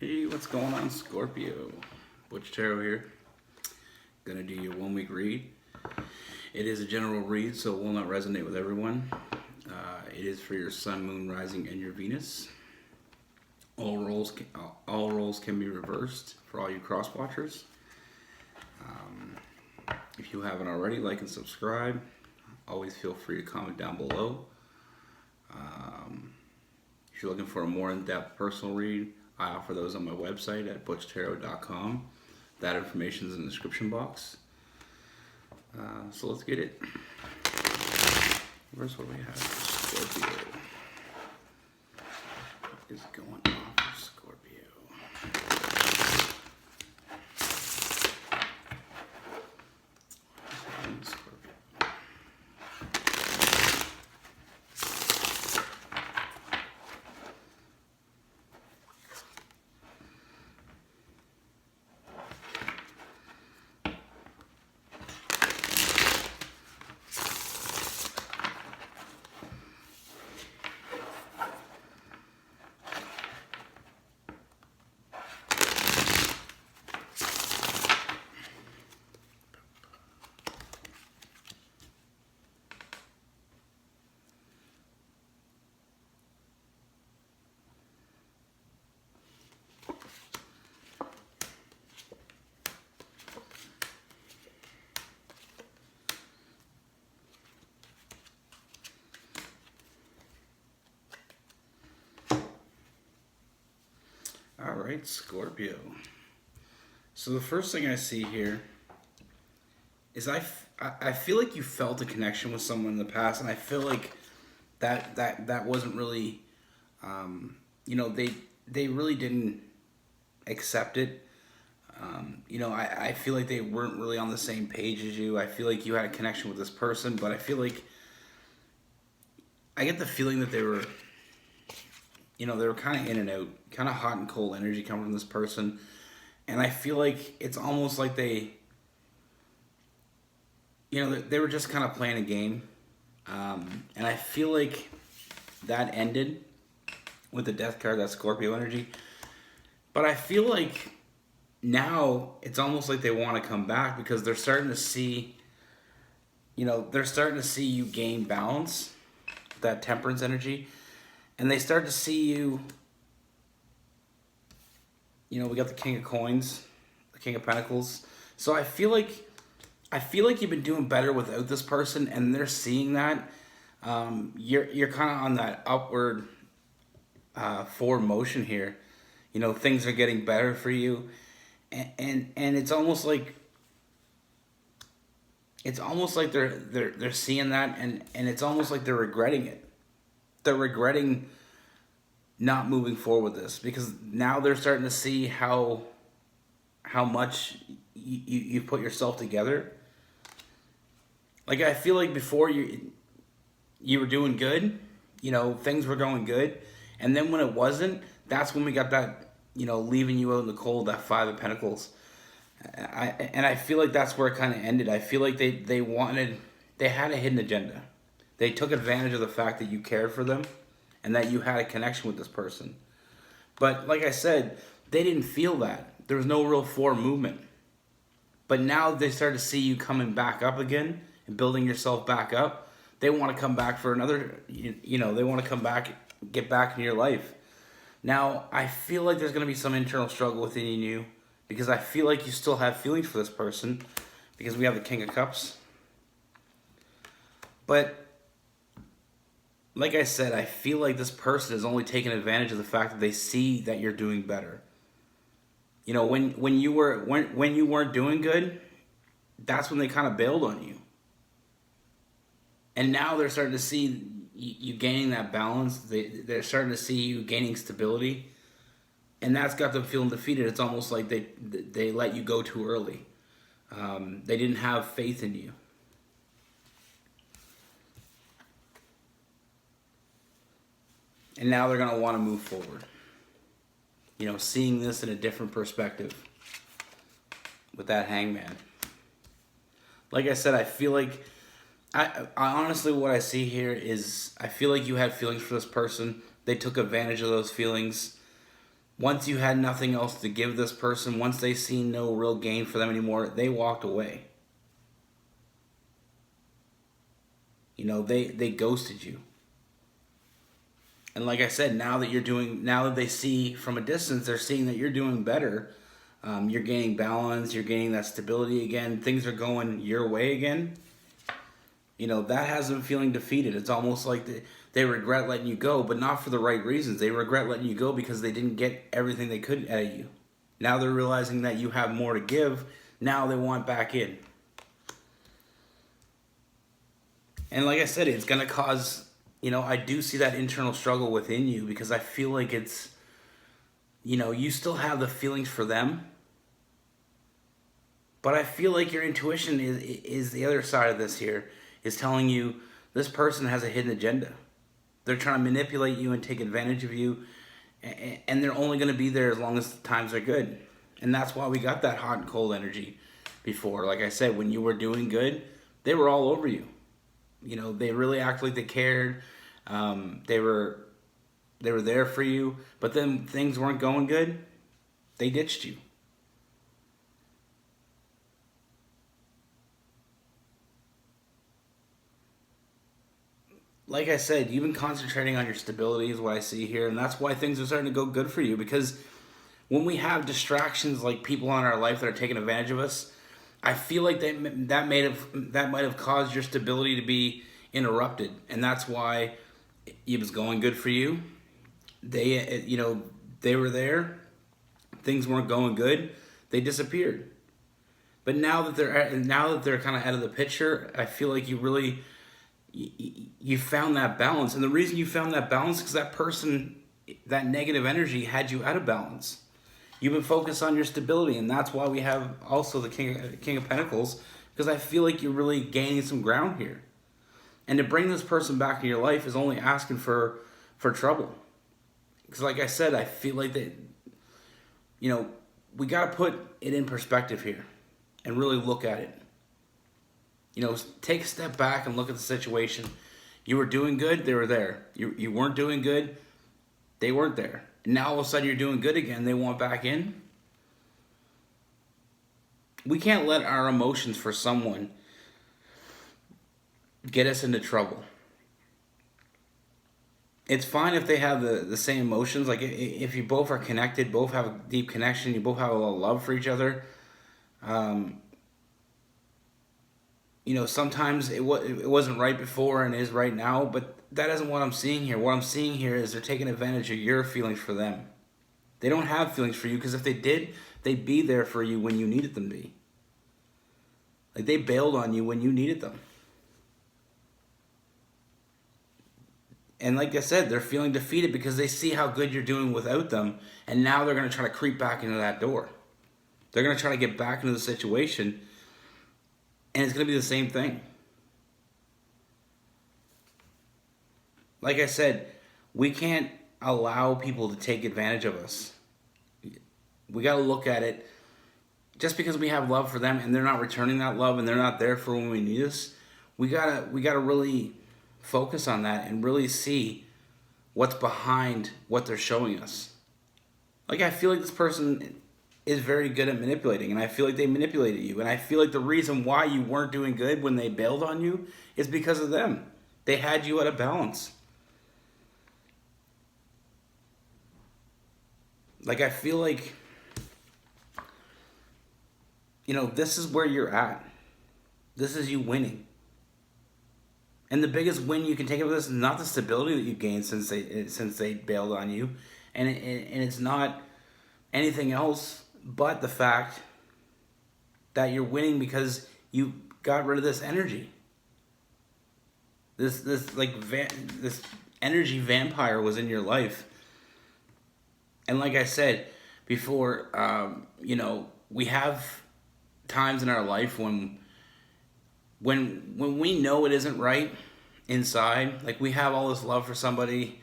Hey, what's going on, Scorpio? Butch Tarot here. Gonna do your 1 week read. It is a general read, so it will not resonate with everyone. It is for your Sun, Moon, Rising, and your Venus. All roles can be reversed for all you cross watchers. If you haven't already, like and subscribe. Always feel free to comment down below. If you're looking for a more in-depth personal read, I offer those on my website at butchtarot.com. That information is in the description box. So let's get it. First, what do we have for Scorpio? What is going on for Scorpio? All right, Scorpio. So the first thing I see here is I feel like you felt a connection with someone in the past, and I feel like that wasn't really, they really didn't accept it. I feel like they weren't really on the same page as you. I feel like you had a connection with this person, but I feel like I get the feeling that they were kind of in and out, kind of hot and cold energy coming from this person. And I feel like it's almost like they were just kind of playing a game. And I feel like that ended with the Death card, that Scorpio energy. But I feel like now it's almost like they want to come back because they're starting to see, you gain balance, that Temperance energy. And they start to see you, we got the King of Coins, the King of Pentacles. So I feel like you've been doing better without this person, and they're seeing that. You're kind of on that upward forward motion here. Things are getting better for you, and it's almost like they're seeing that, and it's almost like they're regretting it. They're regretting not moving forward with this because now they're starting to see how much you put yourself together. Like, I feel like before you were doing good, things were going good, and then when it wasn't, that's when we got that, leaving you out in the cold, that Five of Pentacles. I feel like that's where it kind of ended. I feel like they had a hidden agenda. They took advantage of the fact that you cared for them and that you had a connection with this person. But like I said, they didn't feel that. There was no real forward movement. But now they start to see you coming back up again and building yourself back up. They want to come back for another, they want to come back, get back into your life. Now, I feel like there's going to be some internal struggle within you because I feel like you still have feelings for this person because we have the King of Cups. But like I said, I feel like this person is only taking advantage of the fact that they see that you're doing better. When you weren't doing good, that's when they kind of bailed on you. And now they're starting to see you gaining that balance. They're starting to see you gaining stability, and that's got them feeling defeated. It's almost like they let you go too early. They didn't have faith in you. And now they're going to want to move forward. Seeing this in a different perspective with that Hangman. Like I said, I feel like, I honestly, what I see here is, I feel like you had feelings for this person. They took advantage of those feelings. Once you had nothing else to give this person, once they see no real gain for them anymore, they walked away. They ghosted you. And like I said, now that they see from a distance, they're seeing that you're doing better. You're gaining balance, you're gaining that stability again, things are going your way again. That has them feeling defeated. It's almost like they regret letting you go, but not for the right reasons. They regret letting you go because they didn't get everything they could out of you. Now they're realizing that you have more to give. Now they want back in. And like I said, it's going to cause, I do see that internal struggle within you because I feel like it's, you still have the feelings for them. But I feel like your intuition is the other side of this here, is telling you this person has a hidden agenda. They're trying to manipulate you and take advantage of you, and they're only going to be there as long as times are good. And that's why we got that hot and cold energy before. Like I said, when you were doing good, they were all over you. They really acted like they cared. They were there for you. But then things weren't going good. They ditched you. Like I said, you've been concentrating on your stability is what I see here. And that's why things are starting to go good for you. Because when we have distractions like people in our life that are taking advantage of us, I feel like that might have caused your stability to be interrupted, and that's why it was going good for you. They were there. Things weren't going good. They disappeared. But now that they're kind of out of the picture, I feel like you found that balance, and the reason you found that balance is because that person, that negative energy, had you out of balance. You've been focused on your stability, and that's why we have also the King of Pentacles, because I feel like you're really gaining some ground here. And to bring this person back in your life is only asking for trouble. Because like I said, I feel like we got to put it in perspective here and really look at it. Take a step back and look at the situation. You were doing good, they were there. You weren't doing good, they weren't there. And now all of a sudden you're doing good again, they want back in. We can't let our emotions for someone get us into trouble. It's fine if they have the same emotions. Like if you both are connected, both have a deep connection, you both have a lot of love for each other. Sometimes it wasn't right before and is right now, but that isn't what I'm seeing here. What I'm seeing here is they're taking advantage of your feelings for them. They don't have feelings for you, because if they did, they'd be there for you when you needed them to be. Like they bailed on you when you needed them. And like I said, they're feeling defeated because they see how good you're doing without them, and now they're going to try to creep back into that door. They're going to try to get back into the situation, and it's going to be the same thing. Like I said, we can't allow people to take advantage of us. We got to look at it. Just because we have love for them and they're not returning that love and they're not there for when we need us, we gotta really focus on that and really see what's behind what they're showing us. Like I feel like this person is very good at manipulating, and I feel like they manipulated you, and I feel like the reason why you weren't doing good when they bailed on you is because of them. They had you out of balance. Like I feel like, this is where you're at. This is you winning. And the biggest win you can take of this is not the stability that you gained since they bailed on you, and it's not anything else but the fact that you're winning because you got rid of this energy. This energy vampire was in your life, and like I said before, we have times in our life when we know it isn't right inside, like we have all this love for somebody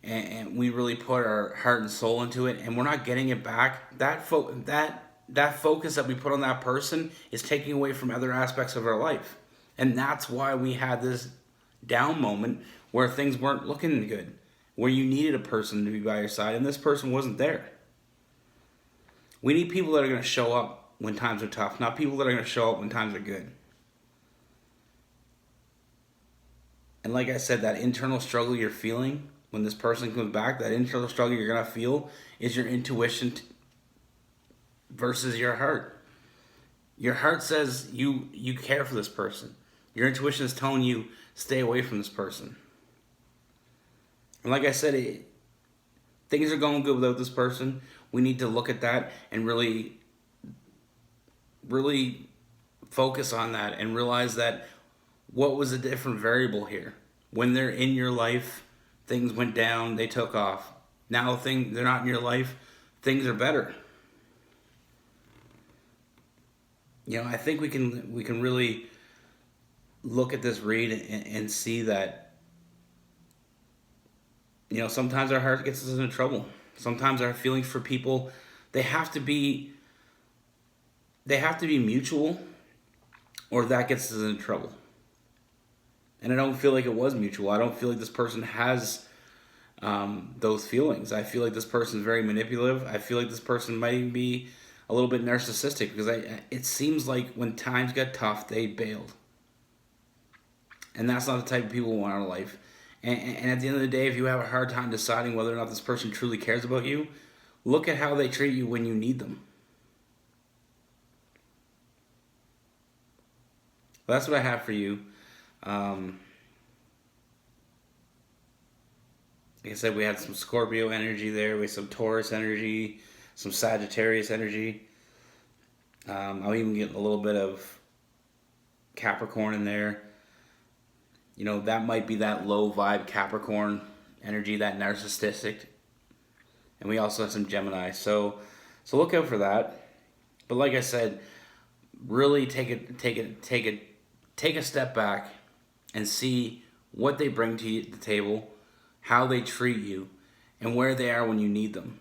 and we really put our heart and soul into it and we're not getting it back, that focus that we put on that person is taking away from other aspects of our life. And that's why we had this down moment where things weren't looking good, where you needed a person to be by your side and this person wasn't there. We need people that are going to show up when times are tough, not people that are going to show up when times are good. And like I said, that internal struggle you're feeling when this person comes back, that internal struggle you're going to feel is your intuition versus your heart. Your heart says you care for this person. Your intuition is telling you stay away from this person. And like I said, things are going good without this person. We need to look at that and really focus on that and realize that what was a different variable here. When they're in your life, things went down, they took off. Now they're not in your life, things are better. I think we can really look at this read and see that sometimes our heart gets us into trouble. Sometimes our feelings for people, they have to be mutual, or that gets us into trouble. And I don't feel like it was mutual. I don't feel like this person has those feelings. I feel like this person is very manipulative. I feel like this person might even be a little bit narcissistic, because it seems like when times got tough, they bailed. And that's not the type of people we want in our life. And at the end of the day, if you have a hard time deciding whether or not this person truly cares about you, look at how they treat you when you need them. Well, that's what I have for you. Like I said, we had some Scorpio energy there. We had some Taurus energy, some Sagittarius energy. I'll even get a little bit of Capricorn in there. That might be that low vibe Capricorn energy, that narcissistic. And we also have some Gemini. So look out for that. But like I said, really take a step back and see what they bring to you at the table, how they treat you, and where they are when you need them.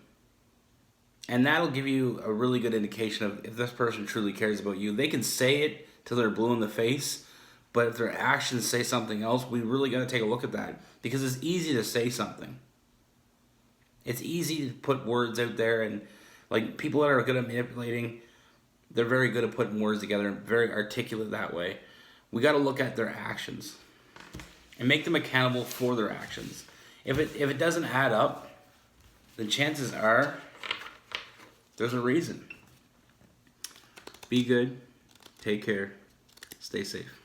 And that'll give you a really good indication of if this person truly cares about you. They can say it till they're blue in the face, but if their actions say something else, we really got to take a look at that. Because it's easy to say something. It's easy to put words out there, and like people that are good at manipulating, they're very good at putting words together, very articulate that way. We got to look at their actions and make them accountable for their actions. If it doesn't add up, then chances are there's a reason. Be good, take care, stay safe.